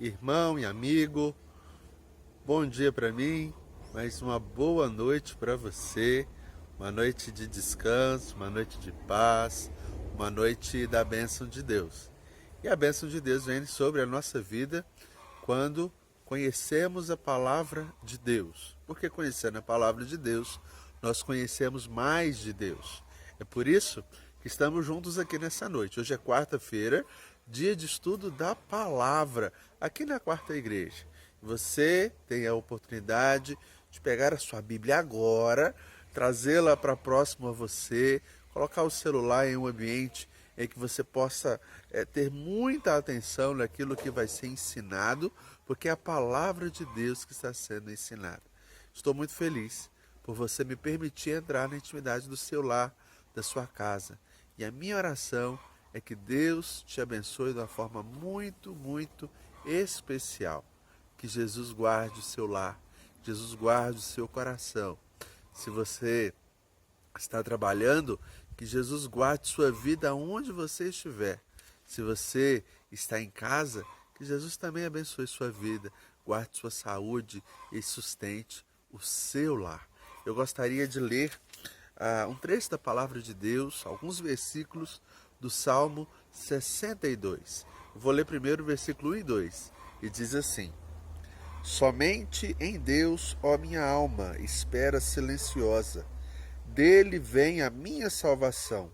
irmão e amigo, bom dia para mim, mas uma boa noite para você, uma noite de descanso, uma noite de paz, uma noite da bênção de Deus. E a bênção de Deus vem sobre a nossa vida quando conhecemos a palavra de Deus. Porque conhecendo a palavra de Deus, nós conhecemos mais de Deus. É por isso que estamos juntos aqui nessa noite. Hoje é quarta-feira, dia de estudo da palavra, aqui na Quarta Igreja. Você tem a oportunidade de pegar a sua Bíblia agora, trazê-la para próximo a você, colocar o celular em um ambiente em que você possa ter muita atenção naquilo que vai ser ensinado, porque é a palavra de Deus que está sendo ensinada. Estou muito feliz por você me permitir entrar na intimidade do seu lar, da sua casa. E a minha oração é que Deus te abençoe de uma forma muito, muito especial. Que Jesus guarde o seu lar, Jesus guarde o seu coração. Se você está trabalhando, que Jesus guarde sua vida onde você estiver. Se você está em casa, que Jesus também abençoe sua vida, guarde sua saúde e sustente o seu lar. Eu gostaria de ler um trecho da palavra de Deus, alguns versículos do Salmo 62. Eu vou ler primeiro o versículo 1 e 2, e diz assim: Somente em Deus, ó minha alma, espera silenciosa. Dele vem a minha salvação.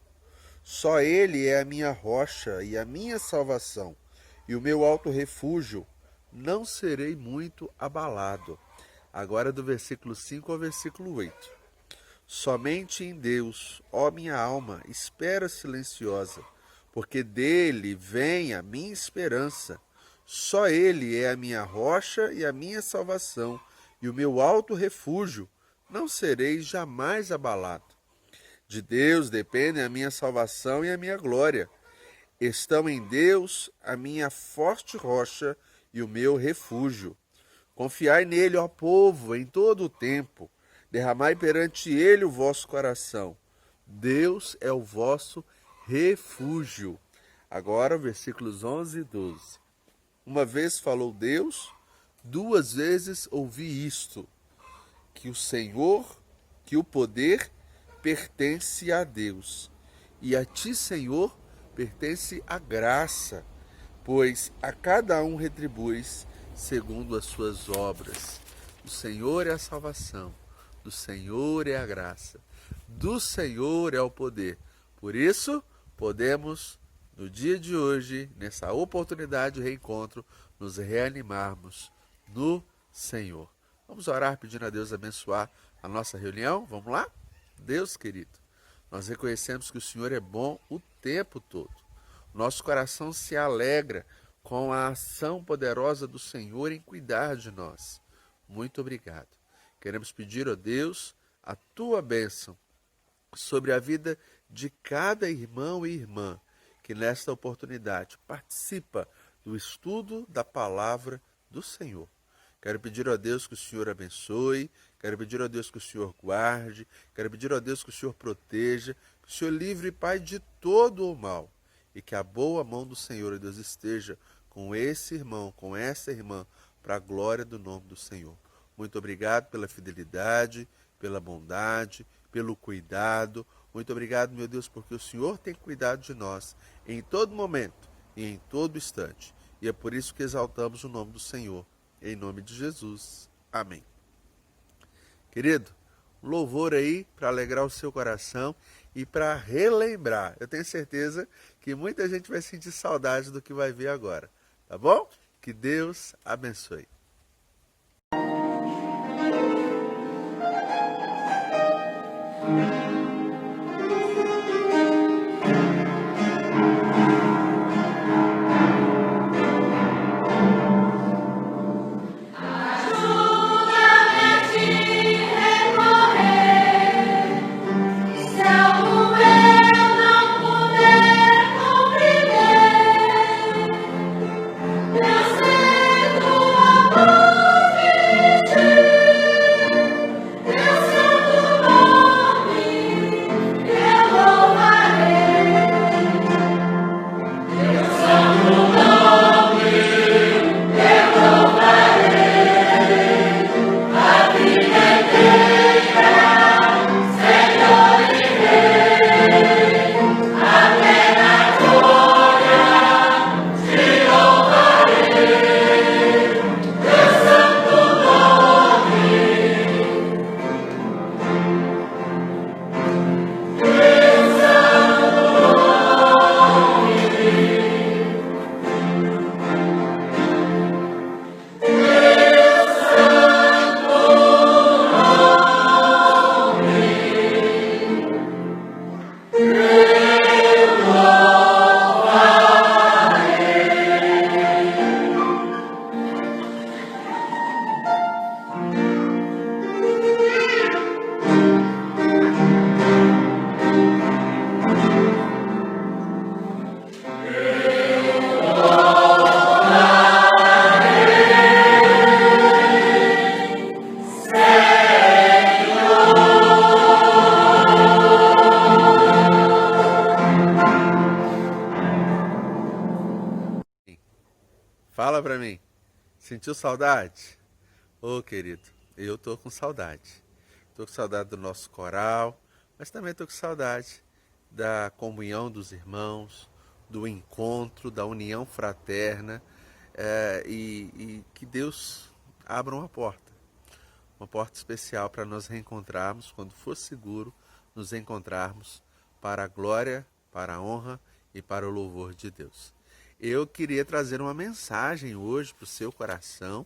Só Ele é a minha rocha e a minha salvação, e o meu alto refúgio. Não serei muito abalado. Agora do versículo 5 ao versículo 8. Somente em Deus, ó minha alma, espera silenciosa, porque dele vem a minha esperança. Só Ele é a minha rocha e a minha salvação, e o meu alto refúgio. Não serei jamais abalado. De Deus dependem a minha salvação e a minha glória. Estão em Deus a minha forte rocha e o meu refúgio. Confiai nele, ó povo, em todo o tempo. Derramai perante ele o vosso coração. Deus é o vosso refúgio. Agora, versículos 11 e 12. Uma vez falou Deus, duas vezes ouvi isto, que o poder pertence a Deus, e a ti, Senhor, pertence a graça, pois a cada um retribuis segundo as suas obras. O Senhor é a salvação, do Senhor é a graça, do Senhor é o poder. Por isso, podemos, no dia de hoje, nessa oportunidade de reencontro, nos reanimarmos no Senhor. Vamos orar pedindo a Deus abençoar a nossa reunião? Vamos lá? Deus querido, nós reconhecemos que o Senhor é bom o tempo todo. Nosso coração se alegra com a ação poderosa do Senhor em cuidar de nós. Muito obrigado. Queremos pedir, ó Deus, a tua bênção sobre a vida de cada irmão e irmã que nesta oportunidade participa do estudo da palavra do Senhor. Quero pedir a Deus que o Senhor abençoe, quero pedir a Deus que o Senhor guarde, quero pedir a Deus que o Senhor proteja, que o Senhor livre, Pai, de todo o mal, e que a boa mão do Senhor, Deus, esteja com esse irmão, com essa irmã, para a glória do nome do Senhor. Muito obrigado pela fidelidade, pela bondade, pelo cuidado. Muito obrigado, meu Deus, porque o Senhor tem cuidado de nós em todo momento e em todo instante. E é por isso que exaltamos o nome do Senhor. Em nome de Jesus. Amém. Querido, um louvor aí para alegrar o seu coração e para relembrar. Eu tenho certeza que muita gente vai sentir saudade do que vai ver agora. Tá bom? Que Deus abençoe. Fala pra mim. Sentiu saudade? Ô, querido, eu tô com saudade. Tô com saudade do nosso coral, mas também tô com saudade da comunhão dos irmãos, do encontro, da união fraterna, e que Deus abra uma porta especial para nós reencontrarmos, quando for seguro, nos encontrarmos para a glória, para a honra e para o louvor de Deus. Eu queria trazer uma mensagem hoje para o seu coração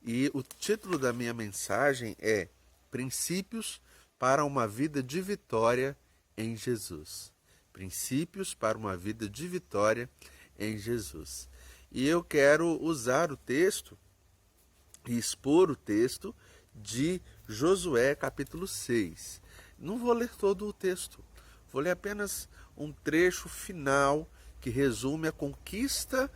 e o título da minha mensagem é Princípios para uma vida de vitória em Jesus. Princípios para uma vida de vitória em Jesus. E eu quero usar o texto e expor o texto de Josué capítulo 6. Não vou ler todo o texto, vou ler apenas um trecho final que resume a conquista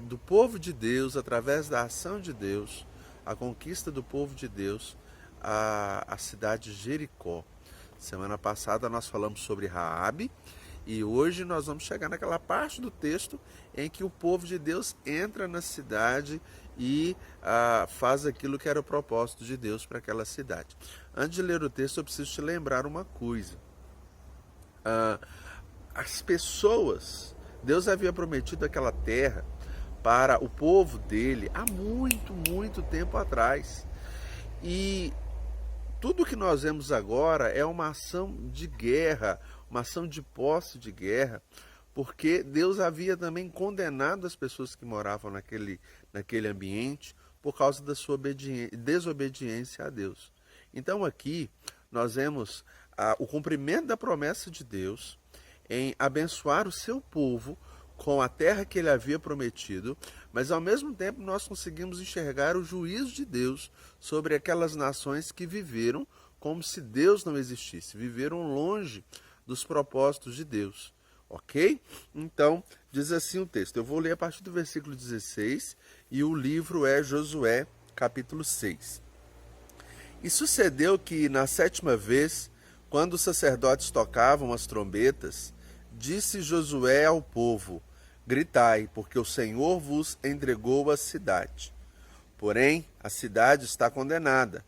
do povo de Deus, através da ação de Deus, a conquista do povo de Deus à cidade de Jericó. Semana passada nós falamos sobre Raabe e hoje nós vamos chegar naquela parte do texto em que o povo de Deus entra na cidade e faz aquilo que era o propósito de Deus para aquela cidade. Antes de ler o texto, eu preciso te lembrar uma coisa. As pessoas, Deus havia prometido aquela terra para o povo dele há muito, muito tempo atrás. E tudo que nós vemos agora é uma ação de guerra, uma ação de posse de guerra, porque Deus havia também condenado as pessoas que moravam naquele ambiente por causa da sua desobediência a Deus. Então aqui nós vemos o cumprimento da promessa de Deus em abençoar o seu povo com a terra que ele havia prometido, mas ao mesmo tempo nós conseguimos enxergar o juízo de Deus sobre aquelas nações que viveram como se Deus não existisse, viveram longe dos propósitos de Deus. Ok? Então, diz assim o texto. Eu vou ler a partir do versículo 16 e o livro é Josué, capítulo 6. E sucedeu que, na 7ª vez, quando os sacerdotes tocavam as trombetas, disse Josué ao povo: gritai, porque o Senhor vos entregou a cidade. Porém, a cidade está condenada,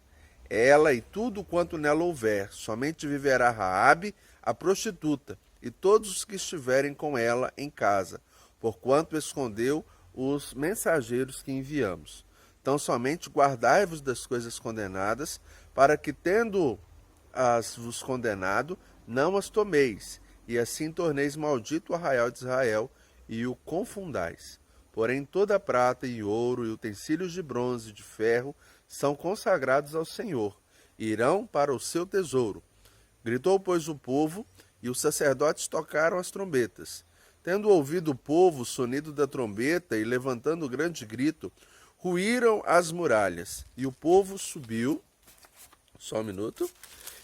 ela e tudo quanto nela houver, somente viverá Raabe, a prostituta, e todos os que estiverem com ela em casa, porquanto escondeu os mensageiros que enviamos. Então somente guardai-vos das coisas condenadas, para que, tendo-as vos condenado, não as tomeis, e assim torneis maldito o arraial de Israel, e o confundais. Porém toda a prata e ouro e utensílios de bronze e de ferro são consagrados ao Senhor, e irão para o seu tesouro. Gritou, pois, o povo, e os sacerdotes tocaram as trombetas. Tendo ouvido o povo o sonido da trombeta e levantando grande grito, ruíram as muralhas, e o povo subiu,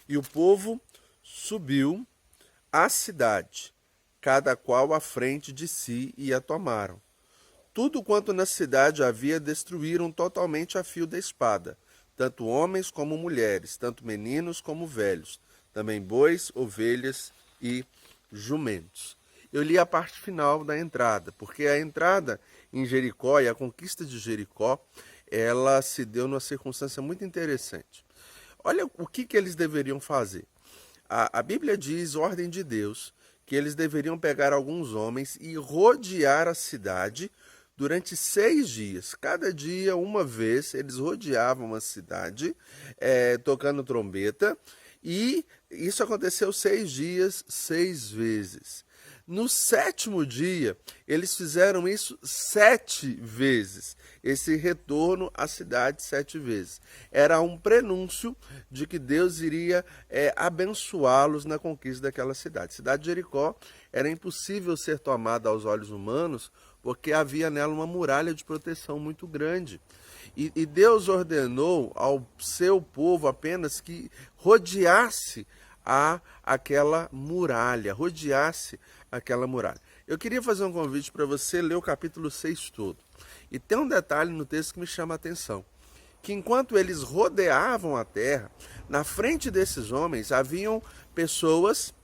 e o povo subiu à cidade, cada qual à frente de si, e a tomaram. Tudo quanto na cidade havia destruíram totalmente a fio da espada, tanto homens como mulheres, tanto meninos como velhos, também bois, ovelhas e jumentos. Eu li a parte final da entrada, porque a entrada em Jericó e a conquista de Jericó, ela se deu numa circunstância muito interessante. Olha o que eles deveriam fazer. A Bíblia diz, ordem de Deus, que eles deveriam pegar alguns homens e rodear a cidade durante 6 dias. Cada dia, uma vez, eles rodeavam a cidade, tocando trombeta, e isso aconteceu 6 dias, 6 vezes. No 7º dia, eles fizeram isso 7 vezes. Esse retorno à cidade 7 vezes. Era um prenúncio de que Deus iria abençoá-los na conquista daquela cidade. A cidade de Jericó era impossível ser tomada aos olhos humanos, porque havia nela uma muralha de proteção muito grande. E Deus ordenou ao seu povo apenas que rodeasse aquela muralha, Eu queria fazer um convite para você ler o capítulo 6 todo. E tem um detalhe no texto que me chama a atenção, que enquanto eles rodeavam a terra, na frente desses homens haviam pessoas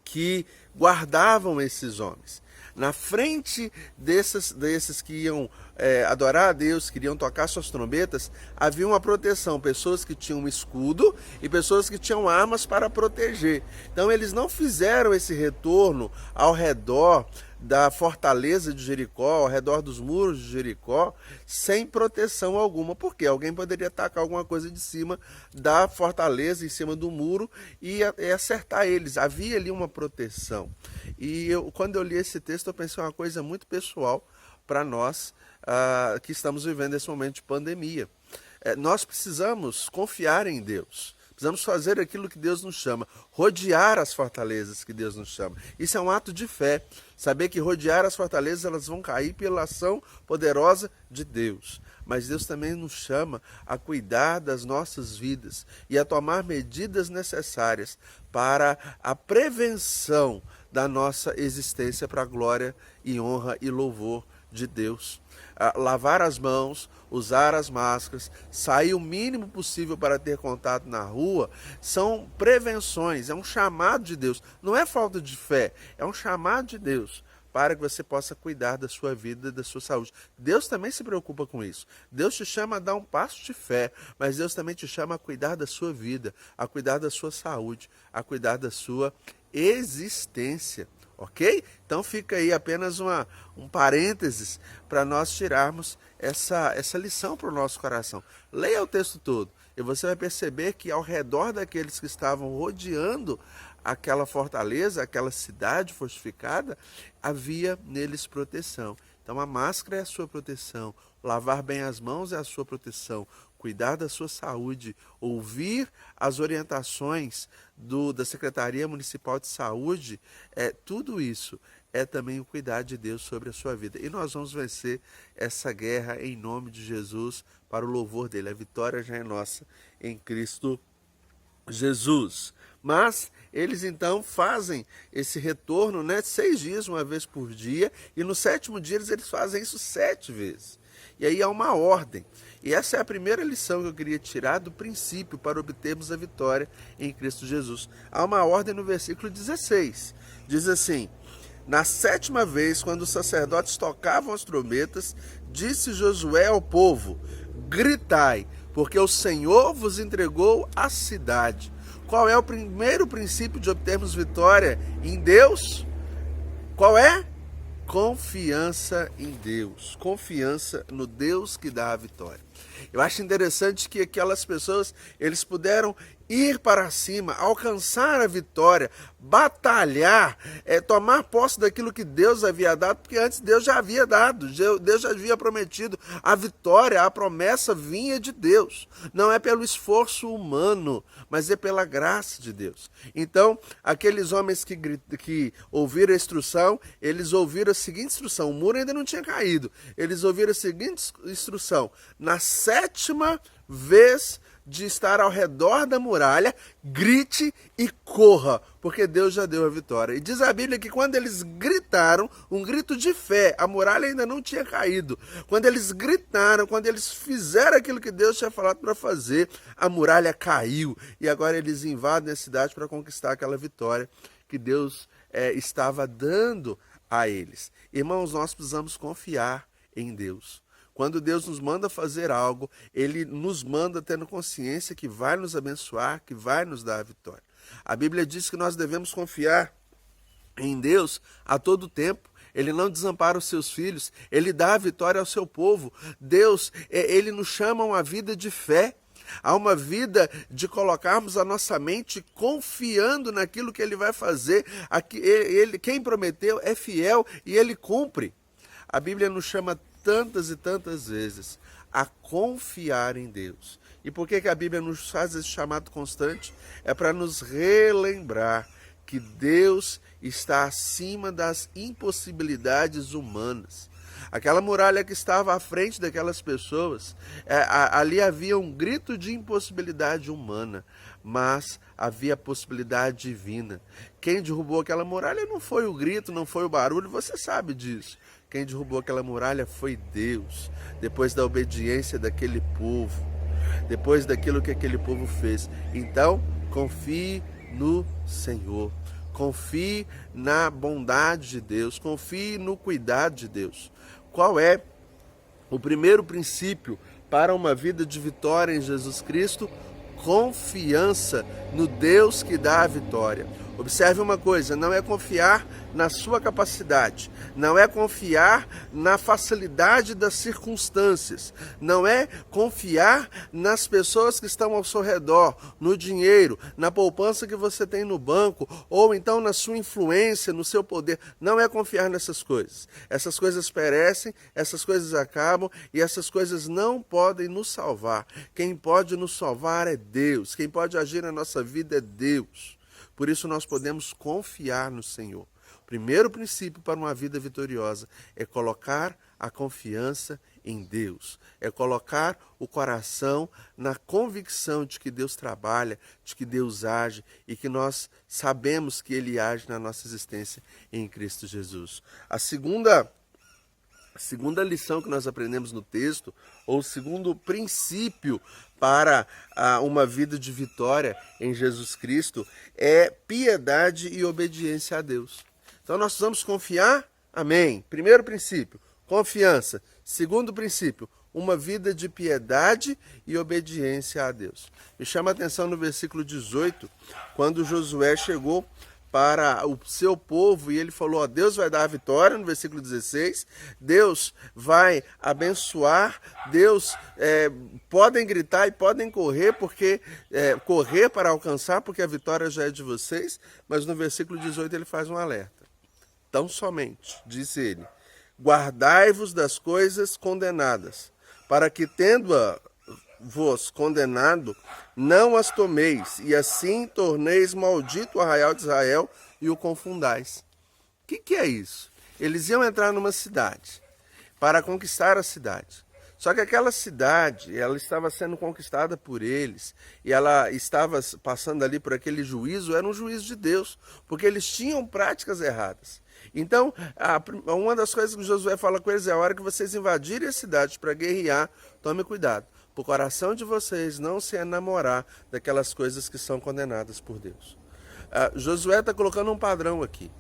que guardavam esses homens. Na frente desses que iam adorar a Deus, queriam tocar suas trombetas, havia uma proteção, pessoas que tinham um escudo e pessoas que tinham armas para proteger. Então eles não fizeram esse retorno ao redor da fortaleza de Jericó, ao redor dos muros de Jericó, sem proteção alguma, porque alguém poderia atacar alguma coisa de cima da fortaleza, em cima do muro, e acertar eles. Havia ali uma proteção. E quando eu li esse texto, eu pensei uma coisa muito pessoal para nós que estamos vivendo esse momento de pandemia. Nós precisamos confiar em Deus. Precisamos fazer aquilo que Deus nos chama, rodear as fortalezas que Deus nos chama. Isso é um ato de fé, saber que rodear as fortalezas elas vão cair pela ação poderosa de Deus. Mas Deus também nos chama a cuidar das nossas vidas e a tomar medidas necessárias para a prevenção da nossa existência para a glória e honra e louvor de Deus. Lavar as mãos, usar as máscaras, sair o mínimo possível para ter contato na rua, são prevenções, é um chamado de Deus. Não é falta de fé, é um chamado de Deus para que você possa cuidar da sua vida e da sua saúde. Deus também se preocupa com isso. Deus te chama a dar um passo de fé, mas Deus também te chama a cuidar da sua vida, a cuidar da sua saúde, a cuidar da sua existência. Ok? Então fica aí apenas um parênteses para nós tirarmos essa lição para o nosso coração. Leia o texto todo e você vai perceber que ao redor daqueles que estavam rodeando aquela fortaleza, aquela cidade fortificada, havia neles proteção. Então a máscara é a sua proteção, lavar bem as mãos é a sua proteção, cuidar da sua saúde, ouvir as orientações da Secretaria Municipal de Saúde, tudo isso é também o cuidar de Deus sobre a sua vida. E nós vamos vencer essa guerra em nome de Jesus, para o louvor dele. A vitória já é nossa em Cristo Jesus. Mas eles então fazem esse retorno, 6 dias, uma vez por dia, e no 7º dia eles fazem isso 7 vezes. E aí há uma ordem. E essa é a primeira lição que eu queria tirar do princípio para obtermos a vitória em Cristo Jesus. Há uma ordem no versículo 16. Diz assim: na 7ª vez, quando os sacerdotes tocavam as trombetas, disse Josué ao povo: gritai, porque o Senhor vos entregou a cidade. Qual é o primeiro princípio de obtermos vitória em Deus? Qual é? Confiança em Deus, confiança no Deus que dá a vitória. Eu acho interessante que aquelas pessoas, eles puderam ir para cima, alcançar a vitória, batalhar, tomar posse daquilo que Deus havia dado, porque antes Deus já havia dado, Deus já havia prometido a vitória, a promessa vinha de Deus. Não é pelo esforço humano, mas é pela graça de Deus. Então, aqueles homens que ouviram a instrução, eles ouviram a seguinte instrução, o muro ainda não tinha caído, eles ouviram a seguinte instrução: na 7ª vez de estar ao redor da muralha, grite e corra, porque Deus já deu a vitória. E diz a Bíblia que quando eles gritaram, um grito de fé, a muralha ainda não tinha caído. Quando eles gritaram, quando eles fizeram aquilo que Deus tinha falado para fazer, a muralha caiu. E agora eles invadem a cidade para conquistar aquela vitória que Deus estava dando a eles. Irmãos, nós precisamos confiar em Deus. Quando Deus nos manda fazer algo, Ele nos manda tendo consciência que vai nos abençoar, que vai nos dar a vitória. A Bíblia diz que nós devemos confiar em Deus a todo tempo. Ele não desampara os seus filhos, Ele dá a vitória ao seu povo. Deus, Ele nos chama a uma vida de fé, a uma vida de colocarmos a nossa mente confiando naquilo que Ele vai fazer. Quem prometeu é fiel e Ele cumpre. A Bíblia nos chama tantas e tantas vezes a confiar em Deus. E por que a Bíblia nos faz esse chamado constante? É para nos relembrar que Deus está acima das impossibilidades humanas. Aquela muralha que estava à frente daquelas pessoas, ali havia um grito de impossibilidade humana, mas havia possibilidade divina. Quem derrubou aquela muralha não foi o grito, não foi o barulho, você sabe disso. Quem derrubou aquela muralha foi Deus, depois da obediência daquele povo, depois daquilo que aquele povo fez. Então, confie no Senhor. Confie na bondade de Deus, confie no cuidado de Deus. Qual é o primeiro princípio para uma vida de vitória em Jesus Cristo? Confiança no Deus que dá a vitória. Observe uma coisa, não é confiar na sua capacidade, não é confiar na facilidade das circunstâncias, não é confiar nas pessoas que estão ao seu redor, no dinheiro, na poupança que você tem no banco, ou então na sua influência, no seu poder. Não é confiar nessas coisas. Essas coisas perecem, essas coisas acabam e essas coisas não podem nos salvar. Quem pode nos salvar é Deus, quem pode agir na nossa vida é Deus. Por isso nós podemos confiar no Senhor. O primeiro princípio para uma vida vitoriosa é colocar a confiança em Deus. É colocar o coração na convicção de que Deus trabalha, de que Deus age e que nós sabemos que Ele age na nossa existência em Cristo Jesus. A segunda lição que nós aprendemos no texto, ou o segundo princípio para uma vida de vitória em Jesus Cristo, é piedade e obediência a Deus. Então nós precisamos confiar, amém. Primeiro princípio, confiança. Segundo princípio, uma vida de piedade e obediência a Deus. Me chama a atenção no versículo 18, quando Josué chegou para o seu povo e ele falou, ó, Deus vai dar a vitória, no versículo 16, Deus vai abençoar, Deus, podem gritar e podem correr, correr para alcançar, porque a vitória já é de vocês, mas no versículo 18 ele faz um alerta. Tão somente, disse ele, guardai-vos das coisas condenadas, para que tendo-vos condenado, não as tomeis, e assim torneis maldito o arraial de Israel e o confundais. O que é isso? Eles iam entrar numa cidade para conquistar a cidade. Só que aquela cidade, ela estava sendo conquistada por eles, e ela estava passando ali por aquele juízo, era um juízo de Deus, porque eles tinham práticas erradas. Então, uma das coisas que Josué fala com eles é a hora que vocês invadirem a cidade para guerrear, tome cuidado. O coração de vocês não se enamorar daquelas coisas que são condenadas por Deus. Josué está colocando um padrão aqui.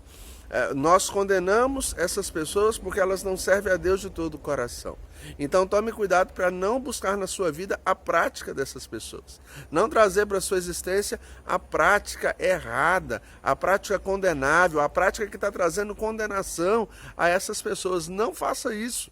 Nós condenamos essas pessoas porque elas não servem a Deus de todo o coração. Então tome cuidado para não buscar na sua vida a prática dessas pessoas. Não trazer para a sua existência a prática errada, a prática condenável, a prática que está trazendo condenação a essas pessoas. Não faça isso.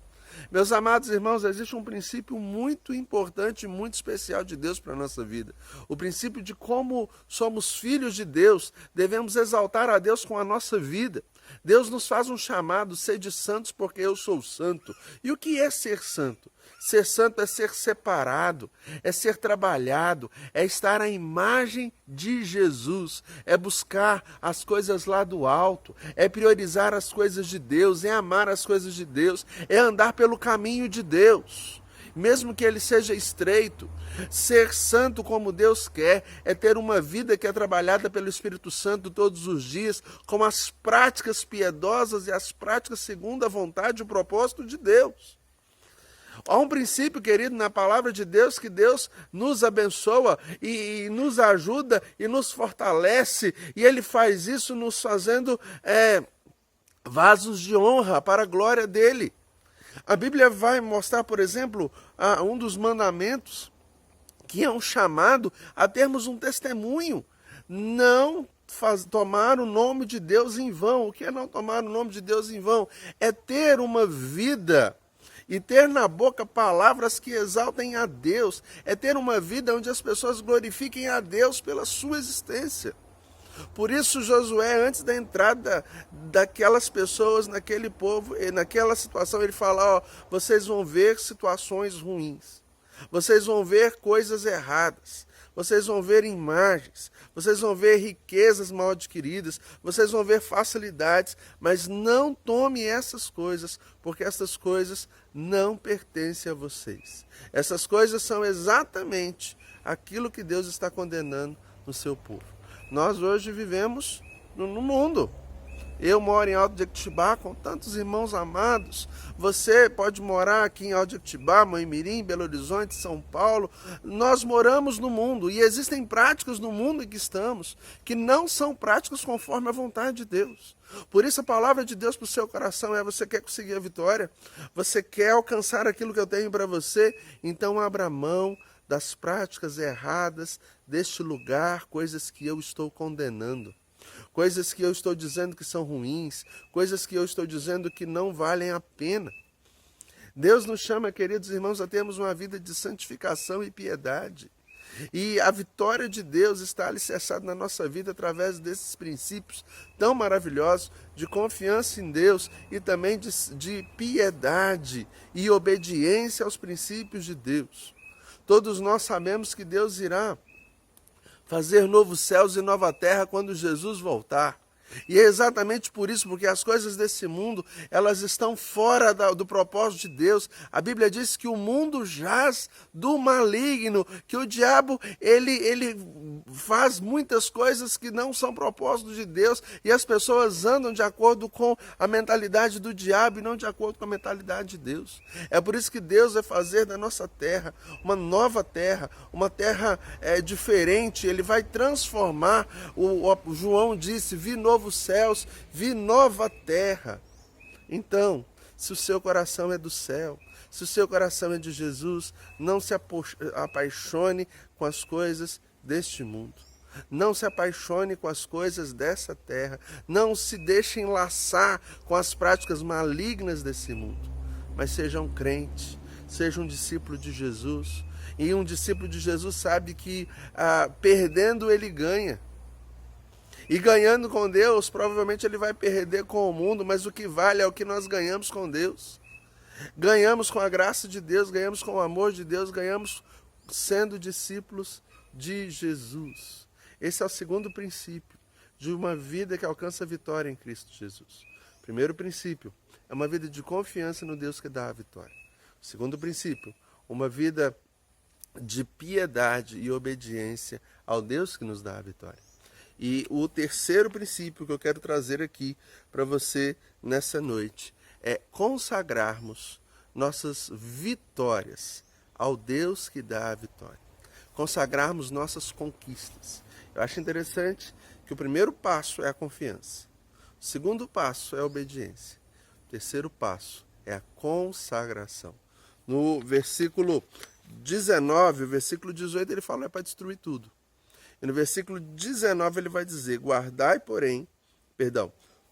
Meus amados irmãos, existe um princípio muito importante e muito especial de Deus para a nossa vida. O princípio de como somos filhos de Deus, devemos exaltar a Deus com a nossa vida. Deus nos faz um chamado, sede santos porque eu sou santo. E o que é ser santo? Ser santo é ser separado, é ser trabalhado, é estar à imagem de Jesus, é buscar as coisas lá do alto, é priorizar as coisas de Deus, é amar as coisas de Deus, é andar pelo caminho de Deus, mesmo que ele seja estreito. Ser santo como Deus quer é ter uma vida que é trabalhada pelo Espírito Santo todos os dias, com as práticas piedosas e as práticas segundo a vontade e o propósito de Deus. Há um princípio, querido, na palavra de Deus, que Deus nos abençoa e nos ajuda e nos fortalece, e Ele faz isso nos fazendo vasos de honra para a glória dEle. A Bíblia vai mostrar, por exemplo, um dos mandamentos, que é um chamado a termos um testemunho, não tomar o nome de Deus em vão. O que é não tomar o nome de Deus em vão? É ter uma vida e ter na boca palavras que exaltem a Deus, é ter uma vida onde as pessoas glorifiquem a Deus pela sua existência. Por isso Josué, antes da entrada daquelas pessoas, naquele povo, naquela situação, ele fala, ó, vocês vão ver situações ruins, vocês vão ver coisas erradas, vocês vão ver imagens, vocês vão ver riquezas mal adquiridas, vocês vão ver facilidades, mas não tome essas coisas, porque essas coisas não pertencem a vocês. Essas coisas são exatamente aquilo que Deus está condenando no seu povo. Nós hoje vivemos no mundo. Eu moro em Alto de Jequitibá com tantos irmãos amados, você pode morar aqui em Aldeatibá, Moimirim, Belo Horizonte, São Paulo. Nós moramos no mundo e existem práticas no mundo em que estamos que não são práticas conforme a vontade de Deus. Por isso a palavra de Deus para o seu coração é: você quer conseguir a vitória? Você quer alcançar aquilo que eu tenho para você? Então abra mão das práticas erradas deste lugar, coisas que eu estou condenando, coisas que eu estou dizendo que são ruins, coisas que eu estou dizendo que não valem a pena. Deus nos chama, queridos irmãos, a termos uma vida de santificação e piedade. E a vitória de Deus está alicerçada na nossa vida através desses princípios tão maravilhosos de confiança em Deus e também de piedade e obediência aos princípios de Deus. Todos nós sabemos que Deus irá fazer novos céus e nova terra quando Jesus voltar. E é exatamente por isso, porque as coisas desse mundo, elas estão fora do propósito de Deus. A Bíblia diz que o mundo jaz do maligno, que o diabo, ele faz muitas coisas que não são propósito de Deus, e as pessoas andam de acordo com a mentalidade do diabo e não de acordo com a mentalidade de Deus. É por isso que Deus vai fazer da nossa terra uma nova terra, uma terra diferente. Ele vai transformar, o João disse: vi novos céus, vi nova terra. Então, se o seu coração é do céu, se o seu coração é de Jesus, não se apaixone com as coisas deste mundo. Não se apaixone com as coisas dessa terra. Não se deixe enlaçar com as práticas malignas desse mundo. Mas seja um crente, seja um discípulo de Jesus. E um discípulo de Jesus sabe que perdendo ele ganha. E ganhando com Deus, provavelmente ele vai perder com o mundo, mas o que vale é o que nós ganhamos com Deus. Ganhamos com a graça de Deus, ganhamos com o amor de Deus, ganhamos sendo discípulos de Jesus. Esse é o segundo princípio de uma vida que alcança a vitória em Cristo Jesus. Primeiro princípio é uma vida de confiança no Deus que dá a vitória. Segundo princípio, uma vida de piedade e obediência ao Deus que nos dá a vitória. E o terceiro princípio que eu quero trazer aqui para você nessa noite é consagrarmos nossas vitórias ao Deus que dá a vitória. Consagrarmos nossas conquistas. Eu acho interessante que o primeiro passo é a confiança. O segundo passo é a obediência. O terceiro passo é a consagração. No versículo 19, o versículo 18, ele fala: é para destruir tudo. E no versículo 19 ele vai dizer: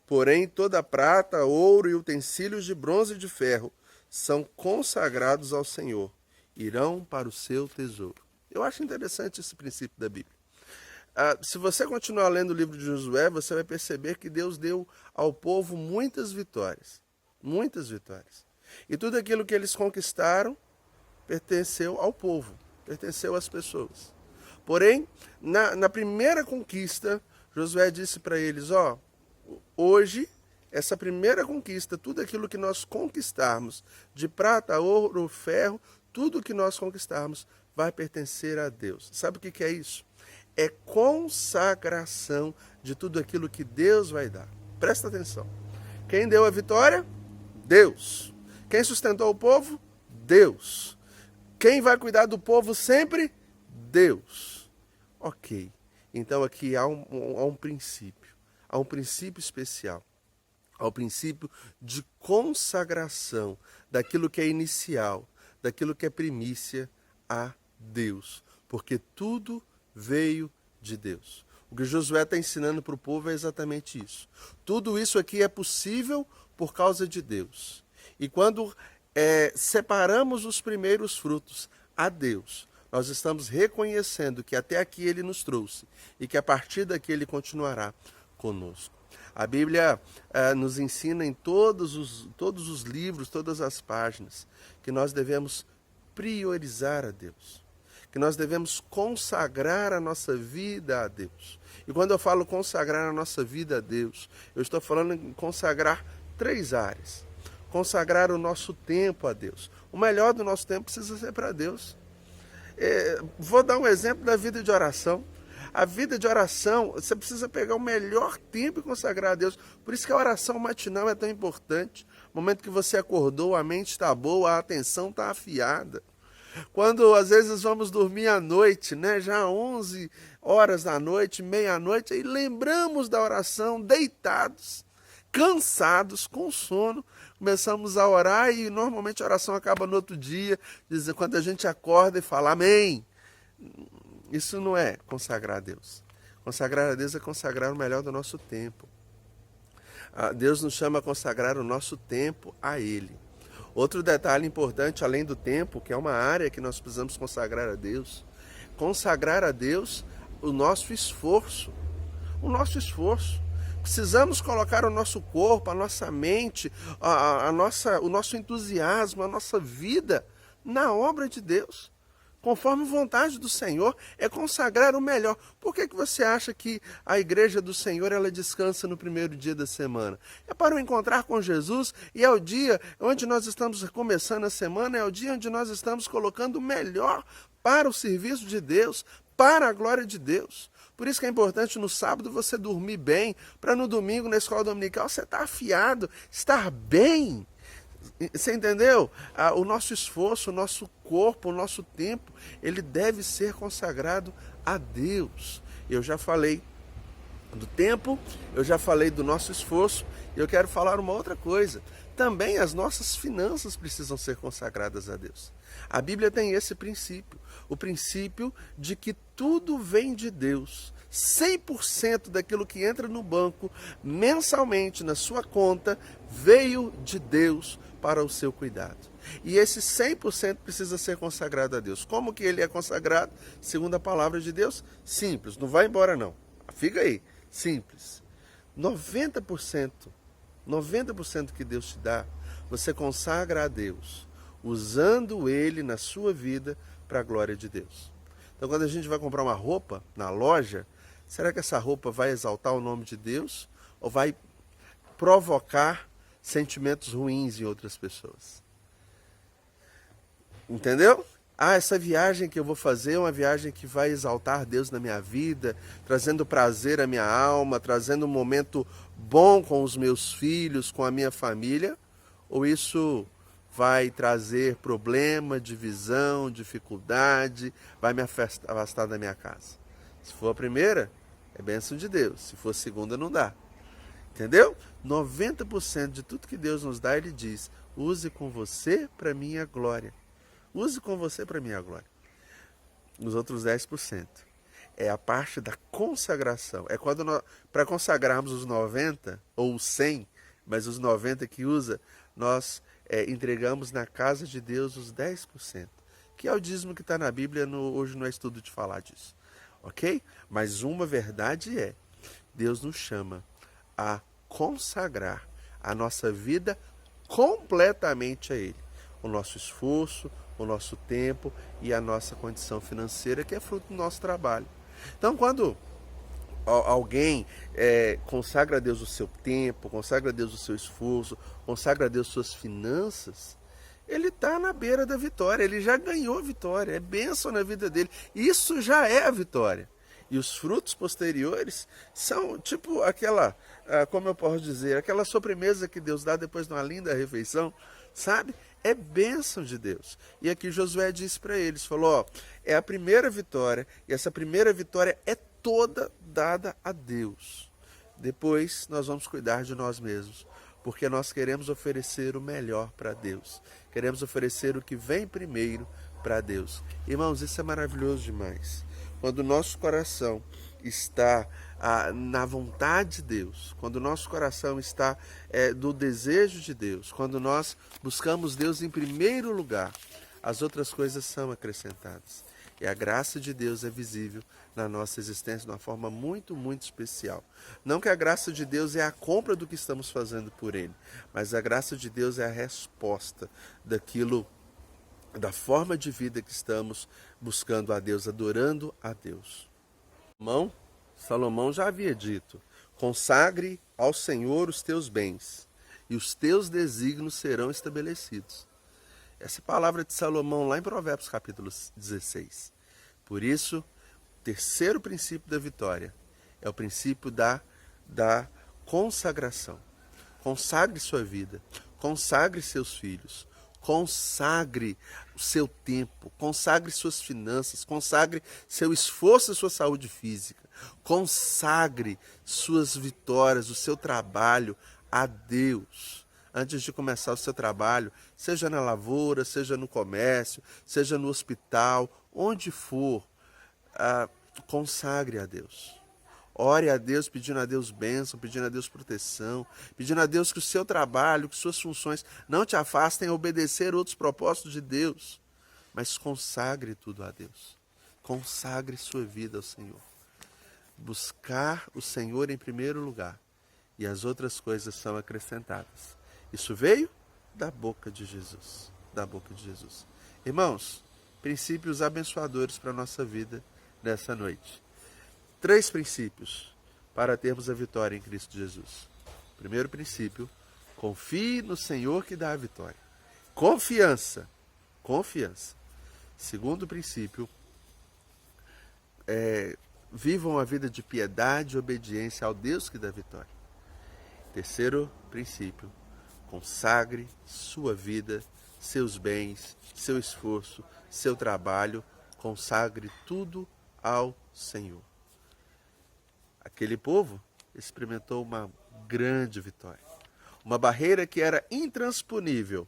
porém toda prata, ouro e utensílios de bronze e de ferro são consagrados ao Senhor, irão para o seu tesouro. Eu acho interessante esse princípio da Bíblia. Se você continuar lendo o livro de Josué, você vai perceber que Deus deu ao povo muitas vitórias. Muitas vitórias. E tudo aquilo que eles conquistaram pertenceu ao povo, pertenceu às pessoas. Porém, na primeira conquista, Josué disse para eles: hoje, essa primeira conquista, tudo aquilo que nós conquistarmos, de prata, ouro, ferro, tudo que nós conquistarmos vai pertencer a Deus. Sabe o que é isso? É consagração de tudo aquilo que Deus vai dar. Presta atenção. Quem deu a vitória? Deus. Quem sustentou o povo? Deus. Quem vai cuidar do povo sempre? Deus. Ok, então aqui há um princípio especial, há um princípio de consagração daquilo que é inicial, daquilo que é primícia a Deus, porque tudo veio de Deus. O que Josué está ensinando para o povo é exatamente isso. Tudo isso aqui é possível por causa de Deus. E quando separamos os primeiros frutos a Deus, nós estamos reconhecendo que até aqui Ele nos trouxe e que a partir daqui Ele continuará conosco. A Bíblia nos ensina em todos os livros, todas as páginas, que nós devemos priorizar a Deus, que nós devemos consagrar a nossa vida a Deus. E quando eu falo consagrar a nossa vida a Deus, eu estou falando em consagrar 3 áreas. Consagrar o nosso tempo a Deus. O melhor do nosso tempo precisa ser para Deus. Vou dar um exemplo da vida de oração. A vida de oração, você precisa pegar o melhor tempo e consagrar a Deus. Por isso que a oração matinal é tão importante. No momento que você acordou, a mente está boa, a atenção está afiada. Quando às vezes vamos dormir à noite, né? Já 11 horas da noite, meia-noite, e lembramos da oração deitados, cansados, com sono, começamos a orar e normalmente a oração acaba no outro dia, quando a gente acorda e fala amém. Isso não é consagrar a Deus. Consagrar a Deus é consagrar o melhor do nosso tempo. Deus nos chama a consagrar o nosso tempo a Ele. Outro detalhe importante, além do tempo, que é uma área que nós precisamos consagrar a Deus, consagrar a Deus o nosso esforço. O nosso esforço. Precisamos colocar o nosso corpo, a nossa mente, o nosso entusiasmo, a nossa vida na obra de Deus. Conforme vontade do Senhor, é consagrar o melhor. Por que você acha que a igreja do Senhor ela descansa no primeiro dia da semana? É para o encontrar com Jesus e é o dia onde nós estamos começando a semana, é o dia onde nós estamos colocando o melhor para o serviço de Deus, para a glória de Deus. Por isso que é importante no sábado você dormir bem, para no domingo na escola dominical você estar afiado, estar bem. Você entendeu? O nosso esforço, o nosso corpo, o nosso tempo, ele deve ser consagrado a Deus. Eu já falei do tempo, eu já falei do nosso esforço, e eu quero falar uma outra coisa. Também as nossas finanças precisam ser consagradas a Deus. A Bíblia tem esse princípio, o princípio de que tudo vem de Deus. 100% daquilo que entra no banco mensalmente na sua conta veio de Deus para o seu cuidado. E esse 100% precisa ser consagrado a Deus. Como que ele é consagrado? Segundo a palavra de Deus? Simples, não vai embora não. Fica aí, simples. 90% que Deus te dá, você consagra a Deus, usando ele na sua vida para a glória de Deus. Então quando a gente vai comprar uma roupa na loja, será que essa roupa vai exaltar o nome de Deus ou vai provocar sentimentos ruins em outras pessoas? Entendeu? Essa viagem que eu vou fazer é uma viagem que vai exaltar Deus na minha vida, trazendo prazer à minha alma, trazendo um momento bom com os meus filhos, com a minha família, ou isso vai trazer problema, divisão, dificuldade, vai me afastar da minha casa? Se for a primeira, é bênção de Deus. Se for a segunda, não dá. Entendeu? 90% de tudo que Deus nos dá, Ele diz, use com você para minha glória. Use com você para minha glória. Os outros 10% é a parte da consagração. É quando para consagrarmos os 90 ou os 100, mas os 90 que usa, nós entregamos na casa de Deus os 10%, que é o dízimo que está na Bíblia, hoje não é estudo de falar disso. Ok? Mas uma verdade é, Deus nos chama a consagrar a nossa vida completamente a Ele. O nosso esforço, o nosso tempo e a nossa condição financeira, que é fruto do nosso trabalho. Então, quando alguém consagra a Deus o seu tempo, consagra a Deus o seu esforço, consagra a Deus suas finanças, ele está na beira da vitória, ele já ganhou a vitória, é bênção na vida dele. Isso já é a vitória. E os frutos posteriores são tipo aquela, como eu posso dizer, aquela sobremesa que Deus dá depois de uma linda refeição, sabe? É bênção de Deus. E aqui Josué disse para eles, falou, é a primeira vitória, e essa primeira vitória é toda dada a Deus. Depois nós vamos cuidar de nós mesmos, porque nós queremos oferecer o melhor para Deus. Queremos oferecer o que vem primeiro para Deus. Irmãos, isso é maravilhoso demais. Quando o nosso coração está na vontade de Deus, quando o nosso coração está do desejo de Deus, quando nós buscamos Deus em primeiro lugar, as outras coisas são acrescentadas. E a graça de Deus é visível na nossa existência de uma forma muito, muito especial. Não que a graça de Deus é a compra do que estamos fazendo por Ele, mas a graça de Deus é a resposta da forma de vida que estamos buscando a Deus, adorando a Deus. Salomão já havia dito, consagre ao Senhor os teus bens, e os teus desígnios serão estabelecidos. Essa palavra de Salomão lá em Provérbios capítulo 16. Por isso, terceiro princípio da vitória é o princípio da consagração. Consagre sua vida, consagre seus filhos, consagre o seu tempo, consagre suas finanças, consagre seu esforço e sua saúde física, consagre suas vitórias, o seu trabalho a Deus. Antes de começar o seu trabalho, seja na lavoura, seja no comércio, seja no hospital, onde for, consagre a Deus. Ore a Deus, pedindo a Deus bênção, pedindo a Deus proteção, pedindo a Deus que o seu trabalho, que suas funções não te afastem a obedecer outros propósitos de Deus, mas consagre tudo a Deus. Consagre sua vida ao Senhor. Buscar o Senhor em primeiro lugar e as outras coisas são acrescentadas. Isso veio da boca de Jesus, da boca de Jesus. Irmãos, princípios abençoadores para a nossa vida nessa noite. 3 princípios para termos a vitória em Cristo Jesus. Primeiro princípio, confie no Senhor que dá a vitória. Confiança, confiança. Segundo princípio, vivam a vida de piedade e obediência ao Deus que dá a vitória. Terceiro princípio, consagre sua vida, seus bens, seu esforço, seu trabalho, consagre tudo ao Senhor. Aquele povo experimentou uma grande vitória. Uma barreira que era intransponível,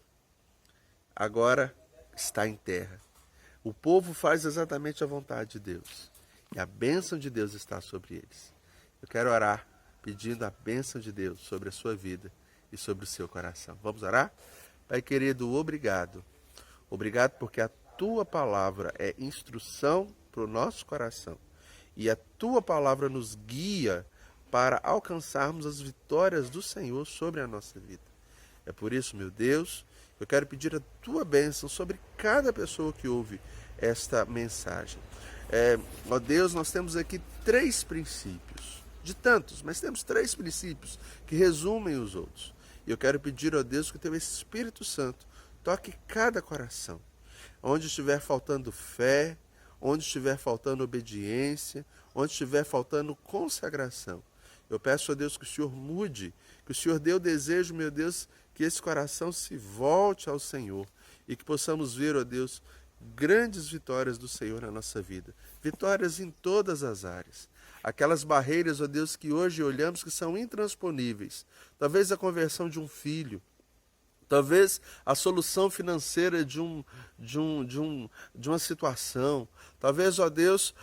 agora está em terra. O povo faz exatamente a vontade de Deus. E a bênção de Deus está sobre eles. Eu quero orar pedindo a bênção de Deus sobre a sua vida e sobre o seu coração. Vamos orar? Pai querido, obrigado. Obrigado porque a tua palavra é instrução para o nosso coração. E a tua palavra nos guia para alcançarmos as vitórias do Senhor sobre a nossa vida. É por isso, meu Deus, eu quero pedir a tua bênção sobre cada pessoa que ouve esta mensagem. Ó Deus, nós temos aqui 3 princípios, de tantos, mas temos 3 princípios que resumem os outros. E eu quero pedir, ó Deus, que o teu Espírito Santo toque cada coração. Onde estiver faltando fé, onde estiver faltando obediência, onde estiver faltando consagração. Eu peço a Deus que o Senhor mude, que o Senhor dê o desejo, meu Deus, que esse coração se volte ao Senhor e que possamos ver, ó Deus, grandes vitórias do Senhor na nossa vida. Vitórias em todas as áreas. Aquelas barreiras, ó Deus, que hoje olhamos que são intransponíveis. Talvez a conversão de um filho, talvez a solução financeira de uma situação. Talvez, ó Deus,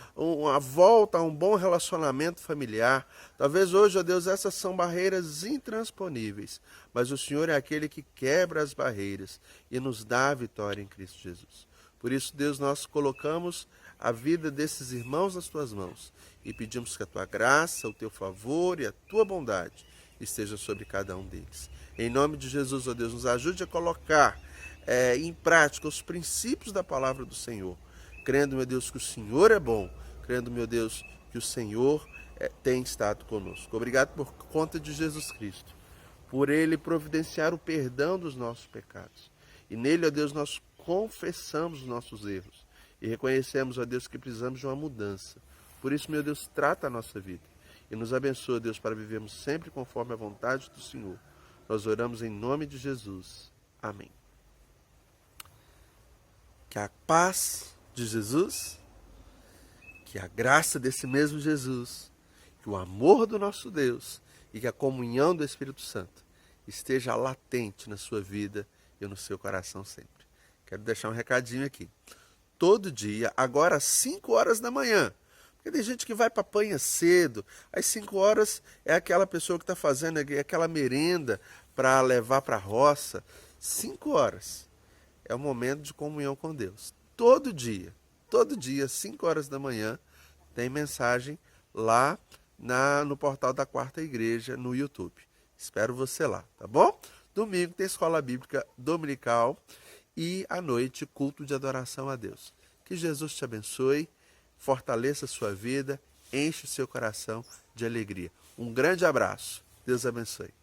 a volta a um bom relacionamento familiar. Talvez hoje, ó Deus, essas são barreiras intransponíveis. Mas o Senhor é aquele que quebra as barreiras e nos dá a vitória em Cristo Jesus. Por isso, Deus, nós colocamos a vida desses irmãos nas tuas mãos e pedimos que a tua graça, o teu favor e a tua bondade esteja sobre cada um deles. Em nome de Jesus, ó Deus, nos ajude a colocar em prática os princípios da palavra do Senhor. Crendo, meu Deus, que o Senhor é bom. Crendo, meu Deus, que o Senhor tem estado conosco. Obrigado por conta de Jesus Cristo. Por Ele providenciar o perdão dos nossos pecados. E nele, ó Deus, nós confessamos os nossos erros. E reconhecemos, ó Deus, que precisamos de uma mudança. Por isso, meu Deus, trata a nossa vida. E nos abençoa, Deus, para vivermos sempre conforme a vontade do Senhor. Nós oramos em nome de Jesus. Amém. Que a paz de Jesus, que a graça desse mesmo Jesus, que o amor do nosso Deus e que a comunhão do Espírito Santo esteja latente na sua vida e no seu coração sempre. Quero deixar um recadinho aqui. Todo dia, agora às 5 horas da manhã, porque tem gente que vai para a panha cedo, às 5 horas é aquela pessoa que está fazendo aquela merenda para levar para a roça. 5 horas é o momento de comunhão com Deus. Todo dia, 5 horas da manhã, tem mensagem lá no portal da Quarta Igreja, no YouTube. Espero você lá, tá bom? Domingo tem escola bíblica dominical e à noite culto de adoração a Deus. Que Jesus te abençoe, fortaleça a sua vida, enche o seu coração de alegria. Um grande abraço. Deus abençoe.